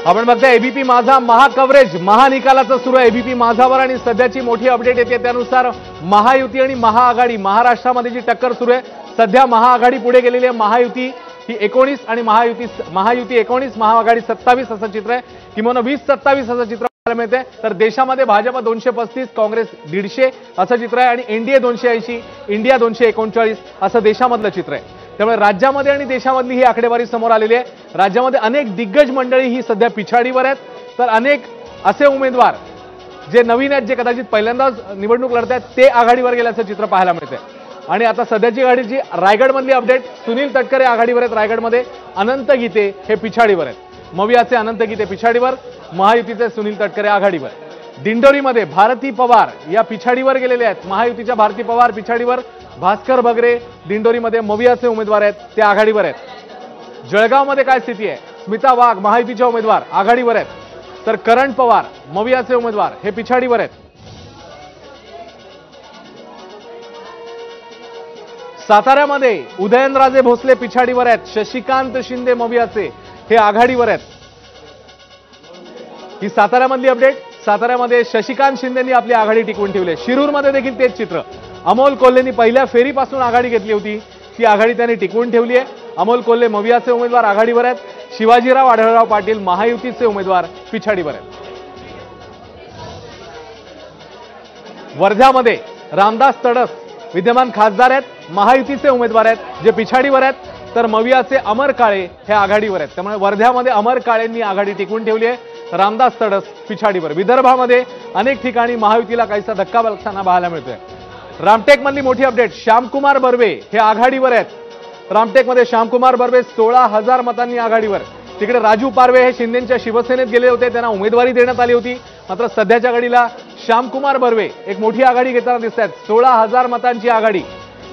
आपण बघताय एबीपी माझा महाकव्हरेज महानिकालाचं सुरू आहे एबीपी माझावर आणि सध्याची मोठी अपडेट येते त्यानुसार महायुती आणि महाआघाडी महाराष्ट्रामध्ये जी टक्कर सुरू आहे सध्या महाआघाडी पुढे गेलेली आहे महायुती ही 19 आणि महायुती 19 महाआघाडी 27 असं चित्र आहे किमान 20-27 असं चित्र पाहायला मिळते तर देशामध्ये भाजप 235 काँग्रेस 150 असं चित्र आहे आणि एनडीए 280 इंडिया 239 असं देशामधलं चित्र आहे त्यामुळे राज्यामध्ये आणि देशामधली ही आकडेवारी समोर आलेली आहे राज्यामध्ये अनेक दिग्गज मंडळी ही सध्या पिछाडीवर आहेत तर अनेक असे उमेदवार जे नवीन आहेत जे कदाचित पहिल्यांदाच निवडणूक लढत आहेत ते आघाडीवर गेल्याचं चित्र पाहायला मिळते आणि आता सध्याची गाडीची रायगडमधली अपडेट सुनील तटकरे आघाडीवर आहेत रायगडमध्ये अनंत गीते हे पिछाडीवर आहेत मवियाचे अनंत गीते पिछाडीवर महायुतीचे सुनील तटकरे आघाडीवर दिंडोरीमध्ये भारती पवार या पिछाडीवर गेलेले आहेत महायुतीच्या भारती पवार पिछाडीवर भास्कर बगरे दिंडोरीमध्ये मवियाचे उमेदवार आहेत ते आघाडीवर आहेत जळगावमध्ये काय स्थिती आहे स्मिता वाघ महायुतीचे उमेदवार आघाडीवर आहेत तर करण पवार मवियाचे उमेदवार हे पिछाडीवर आहेत साताऱ्यामध्ये उदयनराजे भोसले पिछाडीवर आहेत शशिकांत शिंदे मवियाचे हे आघाडीवर आहेत ही साताऱ्यामधली अपडेट साताऱ्यामध्ये शशिकांत शिंदेंनी आपली आघाडी टिकवून ठेवली आहे शिरूरमध्ये देखील तेच चित्र अमोल कोल्हेंनी पहिल्या फेरीपासून आघाडी घेतली होती ती आघाडी त्यांनी टिकवून ठेवली आहे अमोल कोल्हे मवियाचे उमेदवार आघाडीवर आहेत शिवाजीराव आढळराव पाटील महायुतीचे उमेदवार पिछाडीवर आहेत वर्ध्यामध्ये रामदास तडस विद्यमान खासदार आहेत महायुतीचे उमेदवार आहेत जे पिछाडीवर आहेत तर मवियाचे अमर काळे हे आघाडीवर आहेत त्यामुळे वर्ध्यामध्ये अमर काळेंनी आघाडी टिकवून ठेवली आहे रामदास तडस पिछाडीवर विदर्भामध्ये अनेक ठिकाणी महायुतीला काहीसा धक्का बसताना पाहायला मिळतोय रामटेकमधली मोठी अपडेट श्यामकुमार बर्वे हे आघाडीवर आहेत रामटेकमध्ये श्यामकुमार बर्वे 16,000 मतांनी आघाडीवर तिकडे राजू पारवे हे शिंदेच्या शिवसेनेत गेले होते त्यांना उमेदवारी देण्यात आली होती मात्र सध्याच्या घडीला श्यामकुमार बर्वे एक मोठी आघाडी घेताना दिसत आहेत 16,000 मतांची आघाडी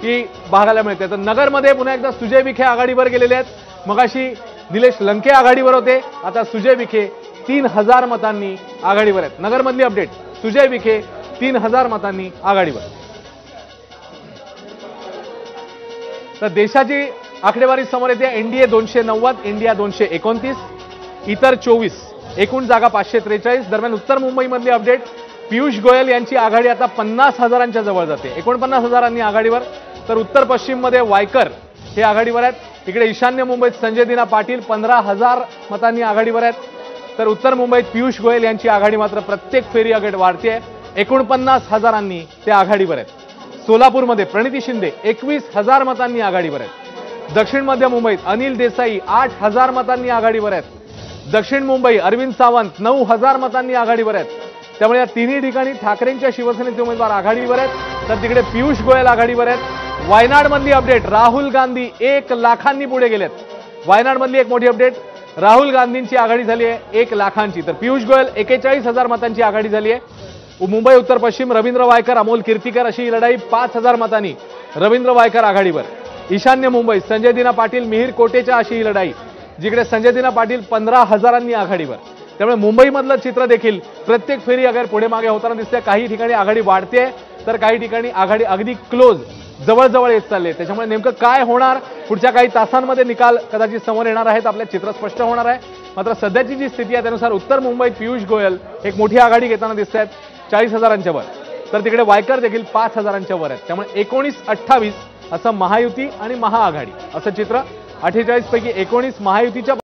ही पाहायला मिळते तर नगरमध्ये पुन्हा एकदा सुजय विखे आघाडीवर गेलेले आहेत मगाशी निलेश लंके आघाडीवर होते आता सुजय विखे 3,000 मतांनी आघाडीवर आहेत नगरमधली अपडेट सुजय विखे 3,000 मतांनी आघाडीवर तर देशाची आकडेवारी समोर येते एनडीए 290 इंडिया 229 इतर 24 एकूण जागा 543 दरम्यान उत्तर मुंबईमधली अपडेट पियुष गोयल यांची आघाडी आता 50,000च्या जवळ जाते 49,000 आघाडीवर तर उत्तर पश्चिम मध्ये वायकर हे आघाडीवर आहेत इकडे ईशान्य मुंबईत संजय दिना पाटील 15,000 मतांनी आघाडीवर आहेत तर उत्तर मुंबईत पियुष गोयल यांची आघाडी मात्र प्रत्येक फेरी आघाडी वाढते 49,000 ते आघाडीवर आहेत सोलापूरमध्ये प्रणिती शिंदे 21,000 मतांनी आघाडीवर आहेत दक्षिण मध्य मुंबईत अनिल देसाई 8,000 मतांनी आघाडीवर आहेत दक्षिण मुंबई अरविंद सावंत 9,000 मतांनी आघाडीवर आहेत त्यामुळे या तिन्ही ठिकाणी ठाकरेंच्या शिवसेनेचे उमेदवार आघाडीवर आहेत तर तिकडे पियुष गोयल आघाडीवर आहेत वायनाडमधली अपडेट राहुल गांधी 1 लाखांनी पुढे गेलेत वायनाडमधली एक मोठी अपडेट राहुल गांधींची आघाडी झाली आहे 1 लाखांची तर पियुष गोयल 41,000 मतांची आघाडी झाली आहे मुंबई उत्तर पश्चिम रवींद्र वायकर अमोल कीर्तीकर अशी ही लढाई 5,000 मतांनी रवींद्र वायकर आघाडीवर ईशान्य मुंबई संजय दिना पाटील मिहिर कोटेच्या अशी ही लढाई जिकडे संजय दिना पाटील 15,000 आघाडीवर त्यामुळे मुंबईमधलं चित्र देखील प्रत्येक फेरी अगर पुढे मागे होताना दिसते काही ठिकाणी आघाडी वाढते तर काही ठिकाणी आघाडी अगदी क्लोज जवळ येत चालले त्याच्यामुळे नेमकं काय होणार पुढच्या काही तासांमध्ये निकाल कदाचित समोर येणार आहेत आपल्या चित्र स्पष्ट होणार आहे मात्र सध्याची जी स्थिती आहे त्यानुसार उत्तर मुंबईत पियुष गोयल एक मोठी आघाडी घेताना दिसत आहेत 40,000च्या वर तर तिकडे वायकर देखील 5,000च्या वर आहेत त्यामुळे 19-28 असं महायुती आणि महाआघाडी असं चित्र 48 पैकी 19 महायुतीच्या